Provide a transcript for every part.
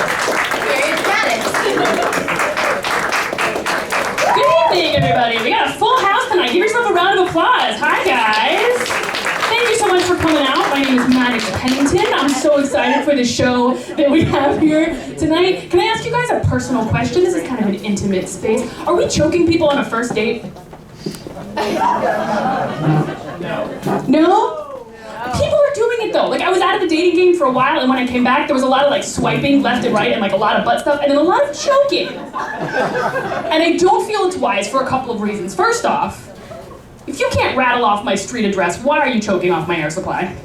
Good evening, everybody. We got a full house tonight. Give yourself a round of applause. Hi, guys. Thank you so much for coming out. My name is Maddox Pennington. I'm so excited for the show that we have here tonight. Can I ask you guys a personal question? This is kind of an intimate space. Are we choking people on a first date? No? People are doing it though. Like, I was out of the dating game for a while, and when I came back, there was a lot of like swiping left and right and like a lot of butt stuff, and then a lot of choking. And I don't feel it's wise for a couple of reasons. First off, if you can't rattle off my street address, why are you choking off my air supply?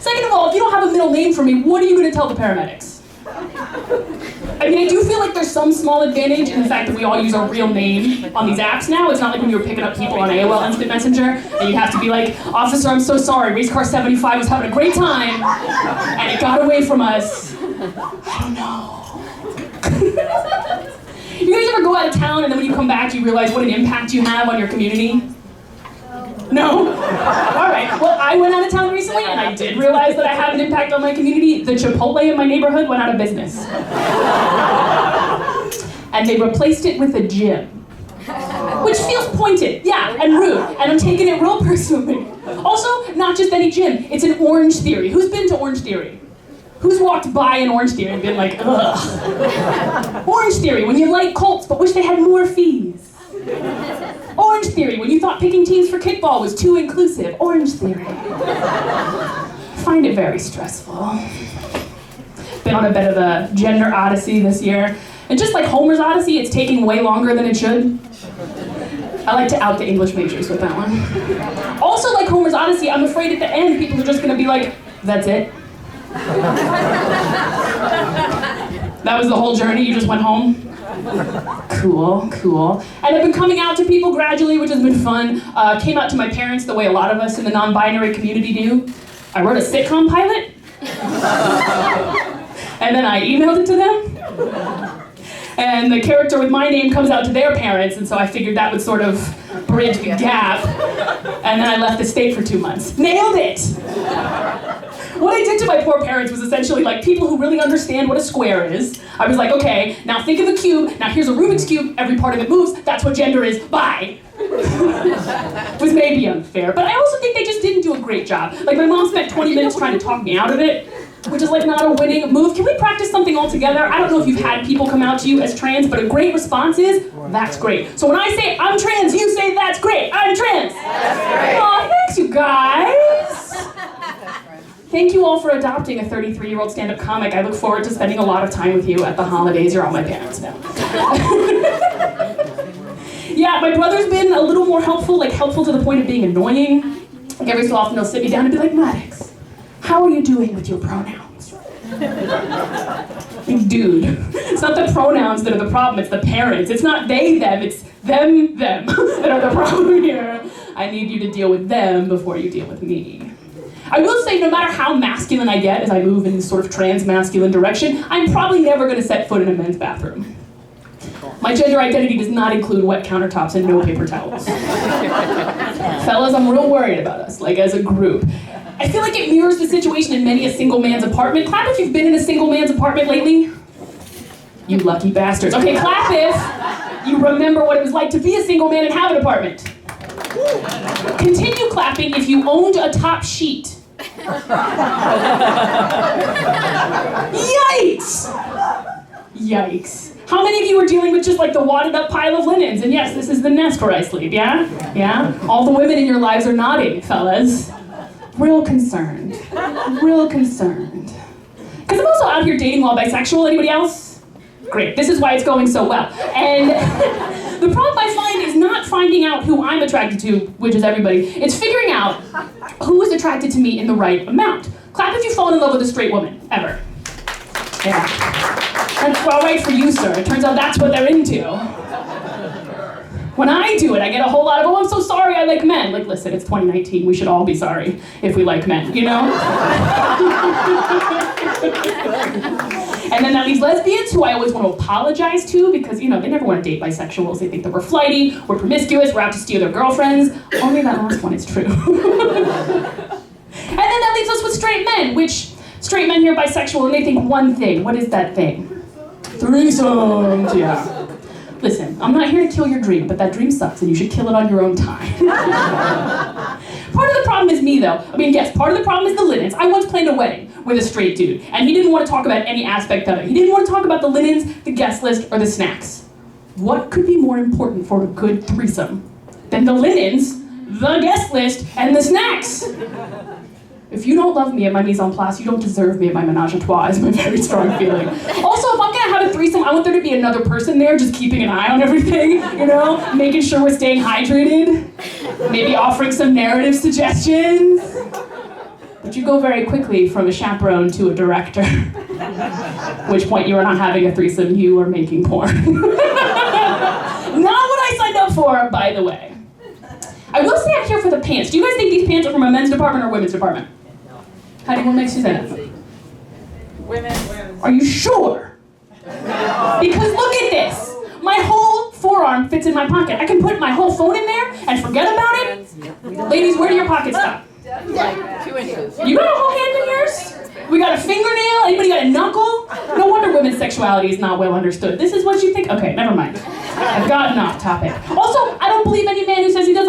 Second of all, if you don't have a middle name for me, what are you going to tell the paramedics? I mean, I do feel like there's some small advantage in the fact that we all use our real name on these apps now. It's not like when you were picking up people on AOL Instant Messenger, and you have to be like, "Officer, I'm so sorry, race car 75 was having a great time, and it got away from us." I don't know. You guys ever go out of town and then when you come back you realize what an impact you have on your community? No? Alright, well I went out of town recently and I did realize that I have an impact on my community. The Chipotle in my neighborhood went out of business. And they replaced it with a gym. Which feels pointed, yeah, and rude, and I'm taking it real personally. Also, not just any gym, it's an Orange Theory. Who's been to Orange Theory? Who's walked by an Orange Theory and been like, ugh? Orange Theory, when you like Colts but wish they had more fees. Orange Theory, when you thought picking teams for kickball was too inclusive. Orange Theory. Find it very stressful. Been on a bit of a gender odyssey this year. And just like Homer's Odyssey, it's taking way longer than it should. I like to out the English majors with that one. Also, like Homer's Odyssey, I'm afraid at the end people are just gonna be like, that's it. That was the whole journey, you just went home? Cool, cool. And I've been coming out to people gradually, which has been fun. Came out to my parents the way a lot of us in the non-binary community do. I wrote a sitcom pilot. And then I emailed it to them. And the character with my name comes out to their parents, and so I figured that would sort of bridge the gap. And then I left the state for 2 months. Nailed it! What I did to my poor parents was essentially like people who really understand what a square is. I was like, okay, now think of a cube, now here's a Rubik's Cube, every part of it moves, that's what gender is, bye. It was maybe unfair, but I also think they just didn't do a great job. Like my mom spent 20 minutes trying to talk me out of it, which is like not a winning move. Can we practice something all together? I don't know if you've had people come out to you as trans, but a great response is, that's great. So when I say I'm trans, you say that's great, I'm trans. That's great. Aw, thanks you guys. Thank you all for adopting a 33-year-old stand-up comic. I look forward to spending a lot of time with you at the holidays. You're all my parents now. Yeah, my brother's been a little more helpful, like helpful to the point of being annoying. Like every so often he'll sit me down and be like, Maddox, how are you doing with your pronouns? Dude, it's not the pronouns that are the problem, it's the parents. It's not they, them, it's them, them that are the problem here. I need you to deal with them before you deal with me. I will say, no matter how masculine I get as I move in this sort of trans-masculine direction, I'm probably never going to set foot in a men's bathroom. My gender identity does not include wet countertops and no paper towels. Fellas, I'm real worried about us, like as a group. I feel like it mirrors the situation in many a single man's apartment. Clap if you've been in a single man's apartment lately. You lucky bastards. Okay, clap if you remember what it was like to be a single man and have an apartment. Continue clapping if you owned a top sheet. Yikes! Yikes. How many of you are dealing with just like the wadded up pile of linens? And yes, this is the nest where I sleep, yeah? Yeah? All the women in your lives are nodding, fellas. Real concerned. Real concerned. Because I'm also out here dating while bisexual. Anybody else? Great. This is why it's going so well. And the problem I find is not finding out who I'm attracted to, which is everybody. It's figuring out who is attracted to me in the right amount. Clap if you've fallen in love with a straight woman, ever. Yeah. That's all right for you, sir. It turns out that's what they're into. When I do it, I get a whole lot of, oh, I'm so sorry, I like men. Like, listen, it's 2019, we should all be sorry if we like men, you know? And then that leaves lesbians, who I always want to apologize to because, you know, they never want to date bisexuals. They think that we're flighty, we're promiscuous, we're out to steal their girlfriends. Only that last one is true. And then that leaves us with straight men, which Straight men hear bisexual and they think one thing. What is that thing? Threesomes, yeah. Listen, I'm not here to kill your dream, but that dream sucks and you should kill it on your own time. Part of the problem is me though. Yes, part of the problem is the linens. I once planned a wedding with a straight dude, and he didn't want to talk about any aspect of it. He didn't want to talk about the linens, the guest list, or the snacks. What could be more important for a good threesome than the linens, the guest list, and the snacks? If you don't love me at my mise en place, you don't deserve me at my menage a trois, is my very strong feeling. Also, if I'm gonna have a threesome, I want there to be another person there just keeping an eye on everything, making sure we're staying hydrated, maybe offering some narrative suggestions. But you go very quickly from a chaperone to a director, at which point you are not having a threesome, you are making porn. Not what I signed up for, by the way. I will say I'm here for the pants. Do you guys think these pants are from a men's department or women's department? What makes you say that? Women. Are you sure? Because look at this. My whole forearm fits in my pocket. I can put my whole phone in there and forget about it. Ladies, where do your pockets stop? Like 2 inches. You got a whole hand in yours? We got a fingernail? Anybody got a knuckle? No wonder women's sexuality is not well understood. This is what you think? Okay, never mind. I've gotten off topic. Also, I don't believe any man who says he doesn't